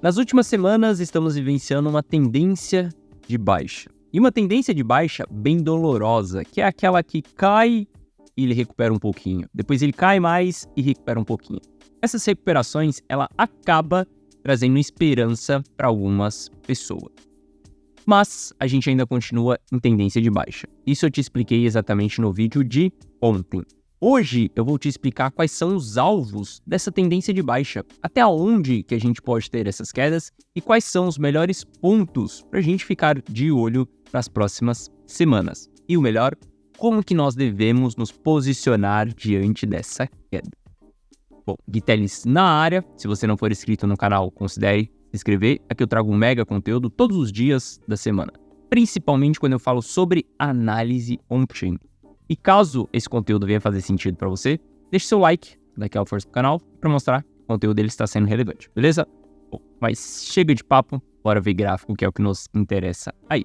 Nas últimas semanas, estamos vivenciando uma tendência de baixa. E uma tendência de baixa bem dolorosa, que é aquela que cai e ele recupera um pouquinho. Depois ele cai mais e recupera um pouquinho. Essas recuperações, ela acaba trazendo esperança para algumas pessoas. Mas a gente ainda continua em tendência de baixa. Isso eu te expliquei exatamente no vídeo de ontem. Hoje eu vou te explicar quais são os alvos dessa tendência de baixa, até onde que a gente pode ter essas quedas e quais são os melhores pontos para a gente ficar de olho nas próximas semanas. E o melhor, como que nós devemos nos posicionar diante dessa queda. Bom, Gui Telles na área. Se você não for inscrito no canal, considere se inscrever. Aqui eu trago um mega conteúdo todos os dias da semana, principalmente quando eu falo sobre análise on-chain. E caso esse conteúdo venha fazer sentido para você, deixe seu like, dá aquela força pro canal, para mostrar que o conteúdo dele está sendo relevante, beleza? Bom, mas chega de papo, bora ver gráfico, que é o que nos interessa aí.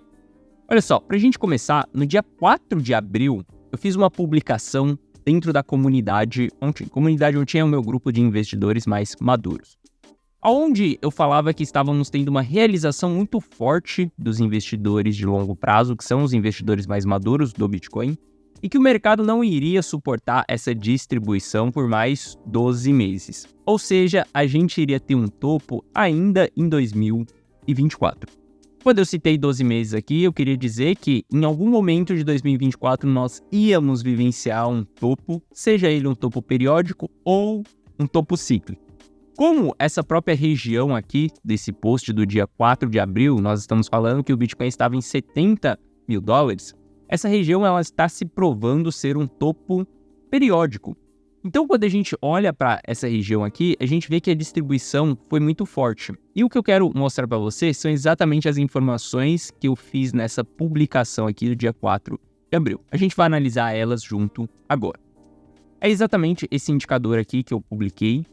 Olha só, pra gente começar, no dia 4 de abril, eu fiz uma publicação dentro da comunidade on-chain. Comunidade on-chain é o meu grupo de investidores mais maduros, onde eu falava que estávamos tendo uma realização muito forte dos investidores de longo prazo, que são os investidores mais maduros do Bitcoin, e que o mercado não iria suportar essa distribuição por mais 12 meses. Ou seja, a gente iria ter um topo ainda em 2024. Quando eu citei 12 meses aqui, eu queria dizer que em algum momento de 2024 nós íamos vivenciar um topo, seja ele um topo periódico ou um topo cíclico. Como essa própria região aqui desse post do dia 4 de abril, nós estamos falando que o Bitcoin estava em $70 mil, essa região ela está se provando ser um topo periódico. Então, quando a gente olha para essa região aqui, a gente vê que a distribuição foi muito forte. E o que eu quero mostrar para você são exatamente as informações que eu fiz nessa publicação aqui do dia 4 de abril. A gente vai analisar elas junto agora. É exatamente esse indicador aqui que eu publiquei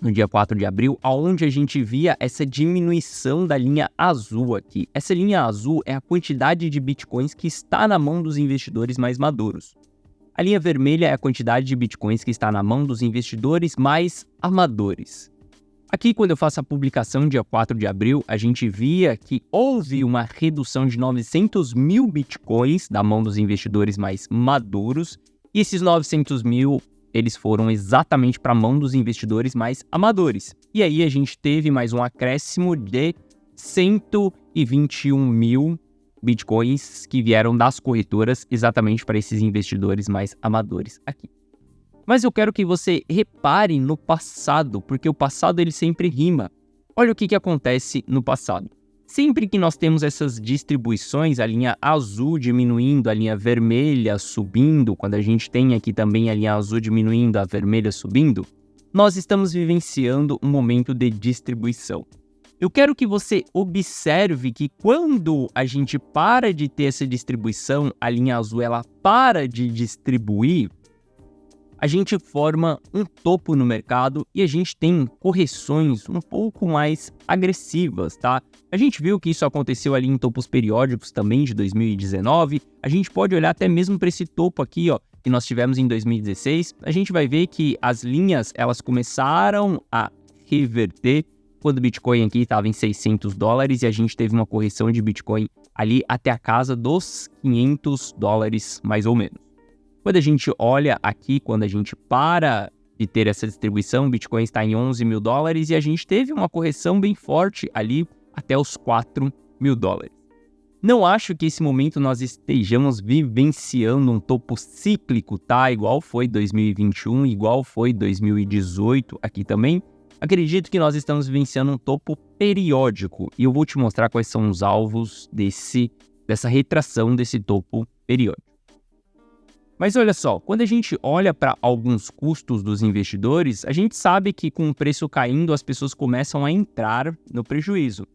no dia 4 de abril, onde a gente via essa diminuição da linha azul aqui. Essa linha azul é a quantidade de bitcoins que está na mão dos investidores mais maduros. A linha vermelha é a quantidade de bitcoins que está na mão dos investidores mais amadores. Aqui, quando eu faço a publicação dia 4 de abril, a gente via que houve uma redução de 900 mil bitcoins da mão dos investidores mais maduros, e esses 900 mil eles foram exatamente para a mão dos investidores mais amadores. E aí a gente teve mais um acréscimo de 121 mil bitcoins que vieram das corretoras exatamente para esses investidores mais amadores aqui. Mas eu quero que você repare no passado, porque o passado ele sempre rima. Olha o que acontece no passado. Sempre que nós temos essas distribuições, a linha azul diminuindo, a linha vermelha subindo, quando a gente tem aqui também a linha azul diminuindo, a vermelha subindo, nós estamos vivenciando um momento de distribuição. Eu quero que você observe que quando a gente para de ter essa distribuição, a linha azul ela para de distribuir, a gente forma um topo no mercado e a gente tem correções um pouco mais agressivas, tá? A gente viu que isso aconteceu ali em topos periódicos também de 2019. A gente pode olhar até mesmo para esse topo aqui, ó, que nós tivemos em 2016. A gente vai ver que as linhas, elas começaram a reverter quando o Bitcoin aqui estava em $600 e a gente teve uma correção de Bitcoin ali até a casa dos $500 mais ou menos. Quando a gente olha aqui, quando a gente para de ter essa distribuição, o Bitcoin está em $11 mil e a gente teve uma correção bem forte ali até os $4 mil. Não acho que esse momento nós estejamos vivenciando um topo cíclico, tá? Igual foi 2021, igual foi 2018 aqui também. Acredito que nós estamos vivenciando um topo periódico e eu vou te mostrar quais são os alvos dessa retração desse topo periódico. Mas olha só, quando a gente olha para alguns custos dos investidores, a gente sabe que com o preço caindo, as pessoas começam a entrar no prejuízo.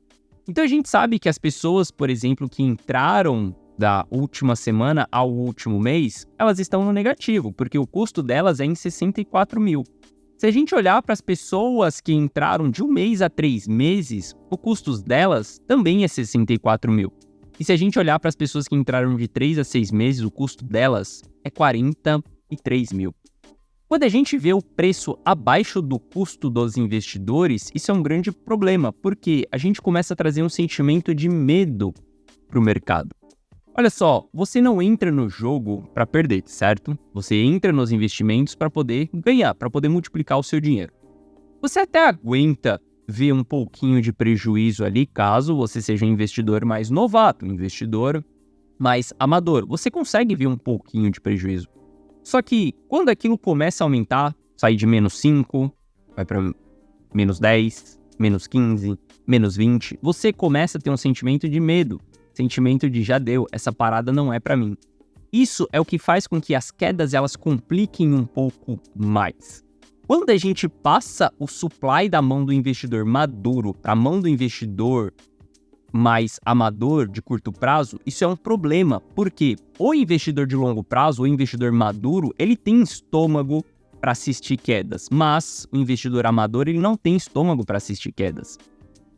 Então a gente sabe que as pessoas, por exemplo, que entraram da última semana ao último mês, elas estão no negativo, porque o custo delas é em 64 mil. Se a gente olhar para as pessoas que entraram de 1 mês a 3 meses, o custo delas também é 64 mil. E se a gente olhar para as pessoas que entraram de 3 a 6 meses, o custo delas é 43 mil. Quando a gente vê o preço abaixo do custo dos investidores, isso é um grande problema, porque a gente começa a trazer um sentimento de medo para o mercado. Olha só, você não entra no jogo para perder, certo? Você entra nos investimentos para poder ganhar, para poder multiplicar o seu dinheiro. Você até aguenta ver um pouquinho de prejuízo ali, caso você seja um investidor mais novato, um investidor mais amador. Você consegue ver um pouquinho de prejuízo. Só que quando aquilo começa a aumentar, sair de -5, vai para -10, -15, -20, você começa a ter um sentimento de medo, sentimento de já deu, essa parada não é para mim. Isso é o que faz com que as quedas elas compliquem um pouco mais. Quando a gente passa o supply da mão do investidor maduro para a mão do investidor mais amador de curto prazo, isso é um problema, porque o investidor de longo prazo, o investidor maduro, ele tem estômago para assistir quedas, mas o investidor amador ele não tem estômago para assistir quedas.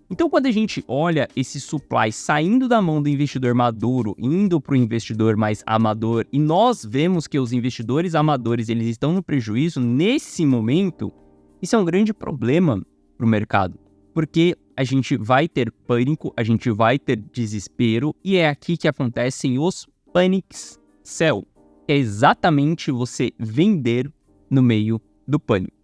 Então, quando a gente olha esse supply saindo da mão do investidor maduro, indo para o investidor mais amador, e nós vemos que os investidores amadores eles estão no prejuízo nesse momento, isso é um grande problema para o mercado, porque a gente vai ter pânico, a gente vai ter desespero, e é aqui que acontecem os panic sell, que é exatamente você vender no meio do pânico.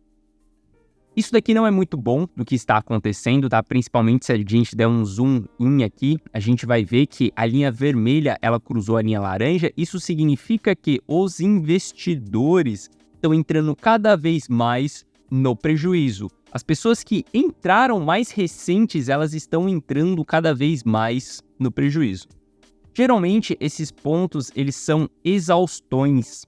Isso daqui não é muito bom do que está acontecendo, tá? Principalmente se a gente der um zoom in aqui, a gente vai ver que a linha vermelha, ela cruzou a linha laranja. Isso significa que os investidores estão entrando cada vez mais no prejuízo. As pessoas que entraram mais recentes, elas estão entrando cada vez mais no prejuízo. Geralmente, esses pontos, eles são exaustões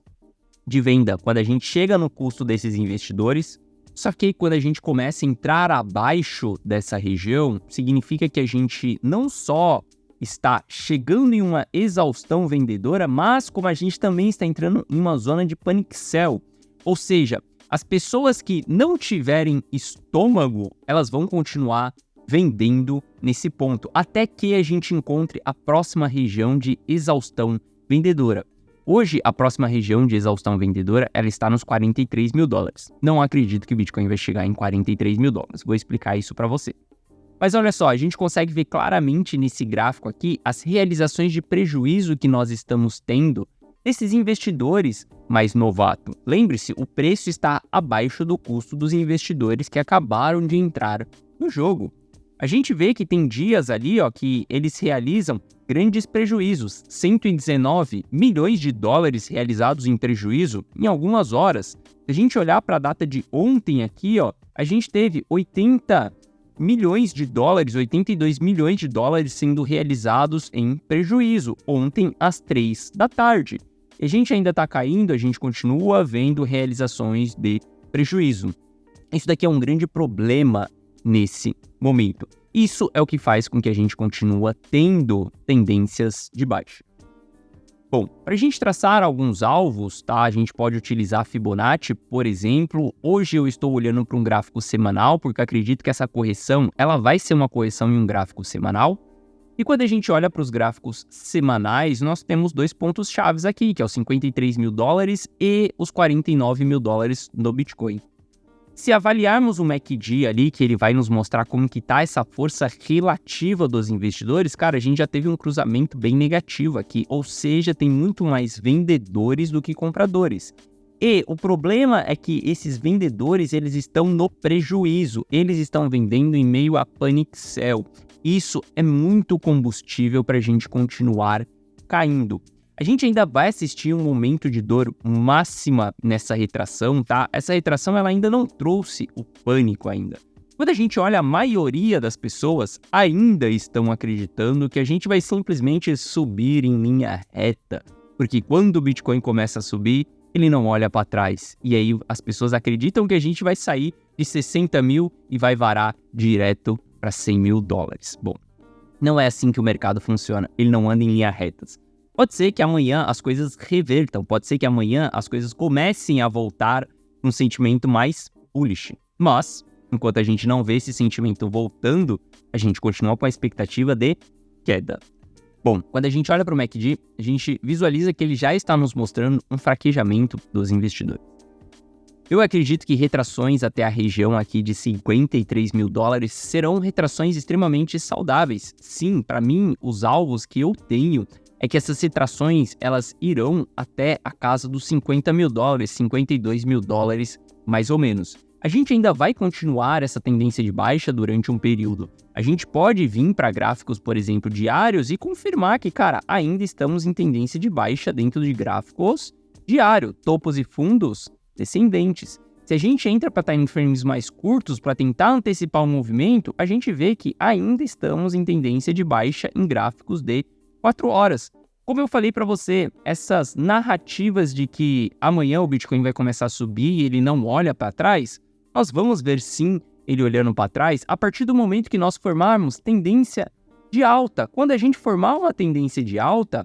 de venda quando a gente chega no custo desses investidores. Só que quando a gente começa a entrar abaixo dessa região, significa que a gente não só está chegando em uma exaustão vendedora, mas como a gente também está entrando em uma zona de panic sell. Ou seja, as pessoas que não tiverem estômago, elas vão continuar vendendo nesse ponto, até que a gente encontre a próxima região de exaustão vendedora. Hoje, a próxima região de exaustão vendedora, ela está nos 43 mil dólares. Não acredito que o Bitcoin vai chegar em 43 mil dólares. Vou explicar isso para você. Mas olha só, a gente consegue ver claramente nesse gráfico aqui as realizações de prejuízo que nós estamos tendo desses investidores mais novatos. Lembre-se, o preço está abaixo do custo dos investidores que acabaram de entrar no jogo. A gente vê que tem dias ali, que eles realizam grandes prejuízos, 119 milhões de dólares realizados em prejuízo em algumas horas. Se a gente olhar para a data de ontem aqui, a gente teve 80 milhões de dólares, 82 milhões de dólares sendo realizados em prejuízo, ontem às 3 da tarde. E a gente ainda está caindo, a gente continua vendo realizações de prejuízo. Isso daqui é um grande problema nesse momento. Isso é o que faz com que a gente continue tendo tendências de baixa. Bom, para a gente traçar alguns alvos, tá? A gente pode utilizar Fibonacci, por exemplo. Hoje eu estou olhando para um gráfico semanal, porque acredito que essa correção ela vai ser uma correção em um gráfico semanal. E quando a gente olha para os gráficos semanais, nós temos dois pontos chaves aqui, que é os 53 mil dólares e os 49 mil dólares no Bitcoin. Se avaliarmos o MACD ali, que ele vai nos mostrar como que tá essa força relativa dos investidores, cara, a gente já teve um cruzamento bem negativo aqui, ou seja, tem muito mais vendedores do que compradores. E o problema é que esses vendedores, eles estão no prejuízo, eles estão vendendo em meio a panic sell. Isso é muito combustível para a gente continuar caindo. A gente ainda vai assistir um momento de dor máxima nessa retração, tá? Essa retração ela ainda não trouxe o pânico ainda. Quando a gente olha, a maioria das pessoas ainda estão acreditando que a gente vai simplesmente subir em linha reta. Porque quando o Bitcoin começa a subir, ele não olha para trás. E aí as pessoas acreditam que a gente vai sair de 60 mil e vai varar direto para 100 mil dólares. Bom, não é assim que o mercado funciona. Ele não anda em linha retas. Pode ser que amanhã as coisas revertam, pode ser que amanhã as coisas comecem a voltar com um sentimento mais bullish. Mas, enquanto a gente não vê esse sentimento voltando, a gente continua com a expectativa de queda. Bom, quando a gente olha para o MACD, a gente visualiza que ele já está nos mostrando um fraquejamento dos investidores. Eu acredito que retrações até a região aqui de 53 mil dólares serão retrações extremamente saudáveis. Sim, para mim, os alvos que eu tenho é que essas retrações elas irão até a casa dos 50 mil dólares, 52 mil dólares, mais ou menos. A gente ainda vai continuar essa tendência de baixa durante um período. A gente pode vir para gráficos, por exemplo, diários e confirmar que, cara, ainda estamos em tendência de baixa dentro de gráficos diário, topos e fundos descendentes. Se a gente entra para time frames mais curtos para tentar antecipar o movimento, a gente vê que ainda estamos em tendência de baixa em gráficos de 4 horas. Como eu falei para você, essas narrativas de que amanhã o Bitcoin vai começar a subir e ele não olha para trás, nós vamos ver sim ele olhando para trás a partir do momento que nós formarmos tendência de alta. Quando a gente formar uma tendência de alta,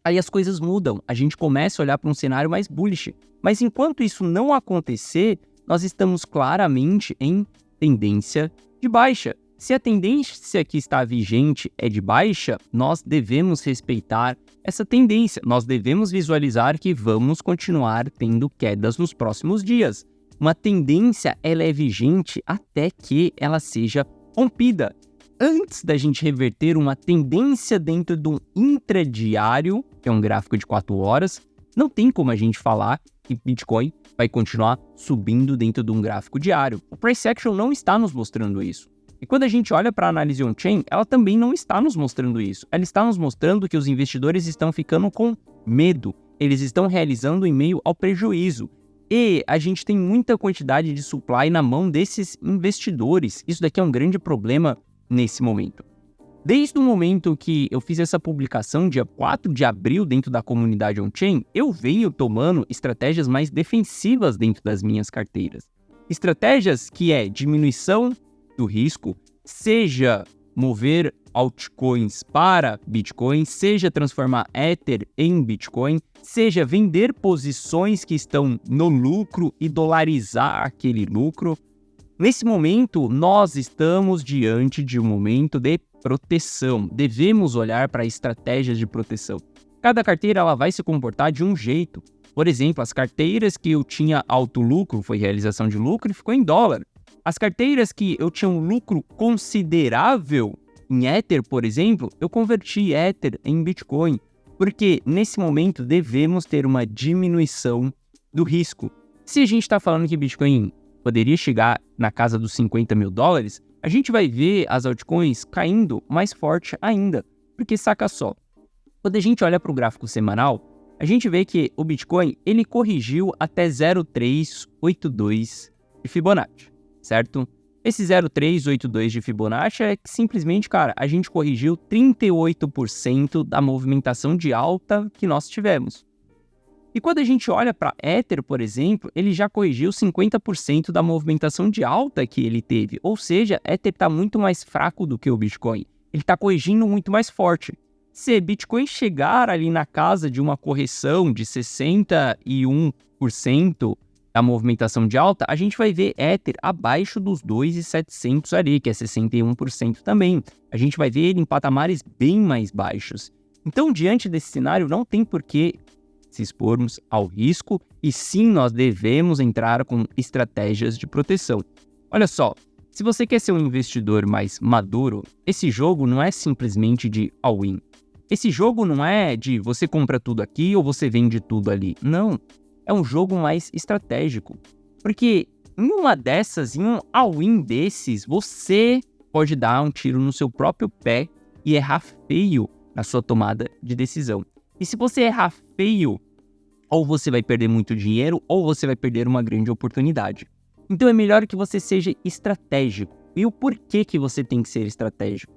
aí as coisas mudam, a gente começa a olhar para um cenário mais bullish. Mas enquanto isso não acontecer, nós estamos claramente em tendência de baixa. Se a tendência que está vigente é de baixa, nós devemos respeitar essa tendência. Nós devemos visualizar que vamos continuar tendo quedas nos próximos dias. Uma tendência ela é vigente até que ela seja rompida. Antes da gente reverter uma tendência dentro de um intradiário, que é um gráfico de 4 horas, não tem como a gente falar que Bitcoin vai continuar subindo dentro de um gráfico diário. O Price Action não está nos mostrando isso. E quando a gente olha para a análise on-chain, ela também não está nos mostrando isso. Ela está nos mostrando que os investidores estão ficando com medo. Eles estão realizando em meio ao prejuízo. E a gente tem muita quantidade de supply na mão desses investidores. Isso daqui é um grande problema nesse momento. Desde o momento que eu fiz essa publicação, dia 4 de abril, dentro da comunidade on-chain, eu venho tomando estratégias mais defensivas dentro das minhas carteiras. Estratégias que é diminuição do risco, seja mover altcoins para Bitcoin, seja transformar Ether em Bitcoin, seja vender posições que estão no lucro e dolarizar aquele lucro. Nesse momento, nós estamos diante de um momento de proteção. Devemos olhar para estratégias de proteção. Cada carteira ela vai se comportar de um jeito. Por exemplo, as carteiras que eu tinha alto lucro, foi realização de lucro e ficou em dólar. As carteiras que eu tinha um lucro considerável em Ether, por exemplo, eu converti Ether em Bitcoin. Porque nesse momento devemos ter uma diminuição do risco. Se a gente está falando que Bitcoin poderia chegar na casa dos 50 mil dólares, a gente vai ver as altcoins caindo mais forte ainda. Porque saca só, quando a gente olha para o gráfico semanal, a gente vê que o Bitcoin ele corrigiu até 0,382 de Fibonacci, certo? Esse 0,382 de Fibonacci é que simplesmente, cara, a gente corrigiu 38% da movimentação de alta que nós tivemos. E quando a gente olha para Ether, por exemplo, ele já corrigiu 50% da movimentação de alta que ele teve. Ou seja, Ether está muito mais fraco do que o Bitcoin. Ele está corrigindo muito mais forte. Se Bitcoin chegar ali na casa de uma correção de 61% da movimentação de alta, a gente vai ver Ether abaixo dos 2.700 ali, que é 61% também. A gente vai ver ele em patamares bem mais baixos. Então, diante desse cenário, não tem por que se expormos ao risco e sim nós devemos entrar com estratégias de proteção. Olha só, se você quer ser um investidor mais maduro, esse jogo não é simplesmente de all-in. Esse jogo não é de você compra tudo aqui ou você vende tudo ali. Não, é um jogo mais estratégico. Porque em uma dessas, em um all-in desses, você pode dar um tiro no seu próprio pé e errar feio na sua tomada de decisão. E se você errar feio, ou você vai perder muito dinheiro, ou você vai perder uma grande oportunidade. Então é melhor que você seja estratégico. E o porquê que você tem que ser estratégico?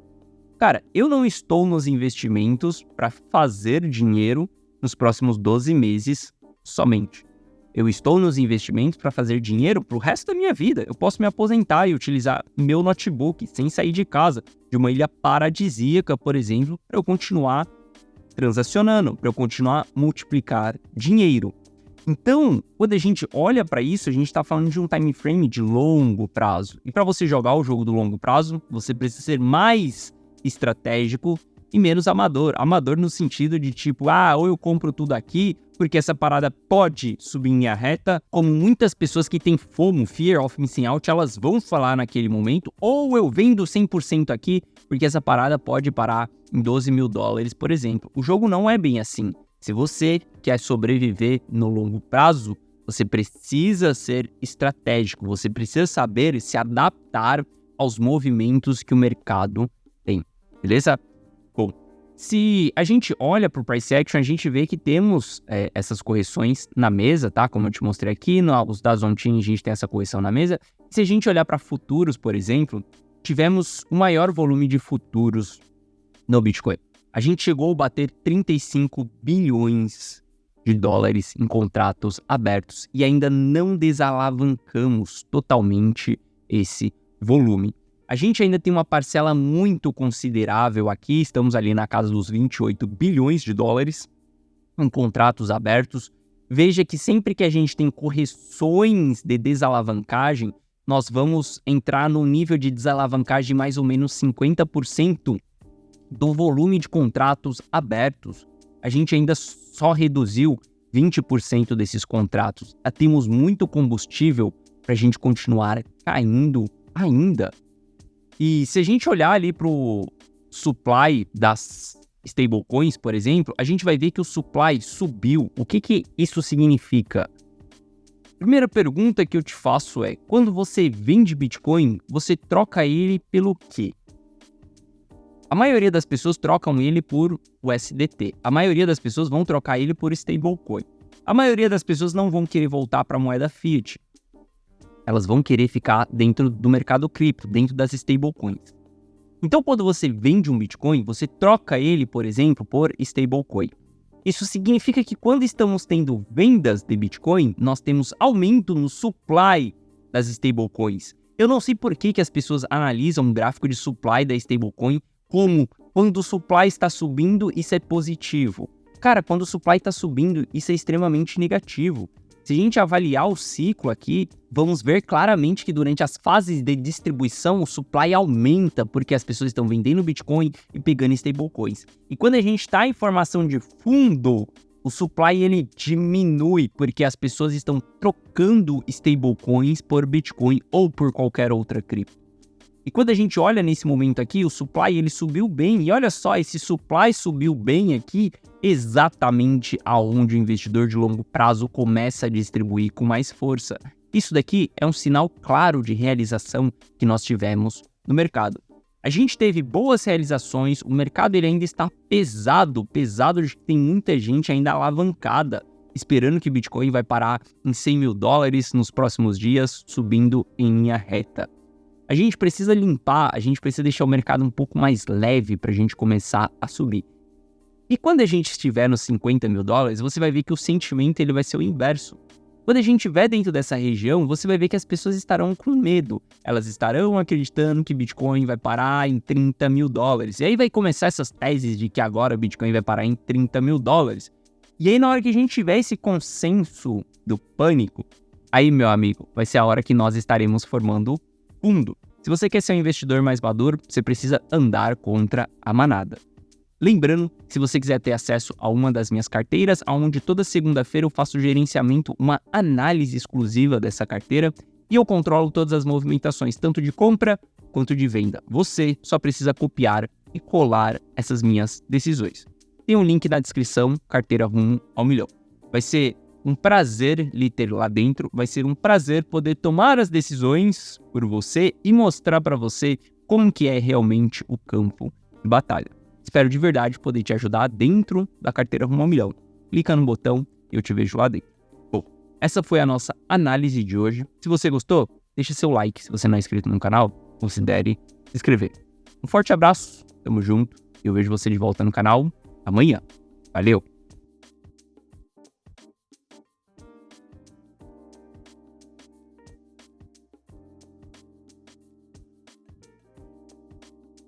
Cara, eu não estou nos investimentos para fazer dinheiro nos próximos 12 meses somente. Eu estou nos investimentos para fazer dinheiro para o resto da minha vida. Eu posso me aposentar e utilizar meu notebook sem sair de casa, de uma ilha paradisíaca, por exemplo, para eu continuar transacionando, para eu continuar multiplicar dinheiro. Então, quando a gente olha para isso, a gente está falando de um time frame de longo prazo. E para você jogar o jogo do longo prazo, você precisa ser mais estratégico e menos amador. Amador no sentido de tipo, ou eu compro tudo aqui, porque essa parada pode subir em linha reta, como muitas pessoas que têm FOMO, Fear of Missing Out, elas vão falar naquele momento, ou eu vendo 100% aqui, porque essa parada pode parar em 12 mil dólares, por exemplo. O jogo não é bem assim. Se você quer sobreviver no longo prazo, você precisa ser estratégico, você precisa saber se adaptar aos movimentos que o mercado tem, beleza? Bom, se a gente olha para o price action, a gente vê que temos essas correções na mesa, tá? Como eu te mostrei aqui, os dados on-chain a gente tem essa correção na mesa. Se a gente olhar para futuros, por exemplo, tivemos o maior volume de futuros no Bitcoin. A gente chegou a bater 35 bilhões de dólares em contratos abertos e ainda não desalavancamos totalmente esse volume. A gente ainda tem uma parcela muito considerável aqui, estamos ali na casa dos 28 bilhões de dólares em contratos abertos. Veja que sempre que a gente tem correções de desalavancagem, nós vamos entrar no nível de desalavancagem de mais ou menos 50% do volume de contratos abertos. A gente ainda só reduziu 20% desses contratos. Temos muito combustível para a gente continuar caindo ainda. E se a gente olhar ali para o supply das stablecoins, por exemplo, a gente vai ver que o supply subiu. O que isso significa? Primeira pergunta que eu te faço é, quando você vende Bitcoin, você troca ele pelo quê? A maioria das pessoas trocam ele por USDT. A maioria das pessoas vão trocar ele por stablecoin. A maioria das pessoas não vão querer voltar para a moeda fiat. Elas vão querer ficar dentro do mercado cripto, dentro das stablecoins. Então, quando você vende um Bitcoin, você troca ele, por exemplo, por stablecoin. Isso significa que quando estamos tendo vendas de Bitcoin, nós temos aumento no supply das stablecoins. Eu não sei por que as pessoas analisam um gráfico de supply da stablecoin como quando o supply está subindo, isso é positivo. Cara, quando o supply está subindo, isso é extremamente negativo. Se a gente avaliar o ciclo aqui, vamos ver claramente que durante as fases de distribuição, o supply aumenta, porque as pessoas estão vendendo Bitcoin e pegando stablecoins. E quando a gente está em formação de fundo, o supply ele diminui, porque as pessoas estão trocando stablecoins por Bitcoin ou por qualquer outra cripto. E quando a gente olha nesse momento aqui, o supply ele subiu bem. E olha só, esse supply subiu bem aqui exatamente aonde o investidor de longo prazo começa a distribuir com mais força. Isso daqui é um sinal claro de realização que nós tivemos no mercado. A gente teve boas realizações, o mercado ele ainda está pesado de que tem muita gente ainda alavancada, esperando que o Bitcoin vai parar em 100 mil dólares nos próximos dias, subindo em linha reta. A gente precisa limpar, a gente precisa deixar o mercado um pouco mais leve para a gente começar a subir. E quando a gente estiver nos 50 mil dólares, você vai ver que o sentimento ele vai ser o inverso. Quando a gente estiver dentro dessa região, você vai ver que as pessoas estarão com medo. Elas estarão acreditando que Bitcoin vai parar em 30 mil dólares. E aí vai começar essas teses de que agora o Bitcoin vai parar em 30 mil dólares. E aí na hora que a gente tiver esse consenso do pânico, aí, meu amigo, vai ser a hora que nós estaremos formando fundo. Se você quer ser um investidor mais maduro, você precisa andar contra a manada. Lembrando, se você quiser ter acesso a uma das minhas carteiras, onde toda segunda-feira eu faço gerenciamento, uma análise exclusiva dessa carteira, e eu controlo todas as movimentações, tanto de compra quanto de venda. Você só precisa copiar e colar essas minhas decisões. Tem um link na descrição, carteira rumo ao milhão. Vai ser um prazer lhe ter lá dentro, vai ser um prazer poder tomar as decisões por você e mostrar para você como que é realmente o campo de batalha. Espero de verdade poder te ajudar dentro da carteira rumo ao milhão. Clica no botão e eu te vejo lá dentro. Bom, essa foi a nossa análise de hoje. Se você gostou, deixa seu like. Se você não é inscrito no canal, considere se inscrever. Um forte abraço, tamo junto. Eu vejo você de volta no canal amanhã. Valeu!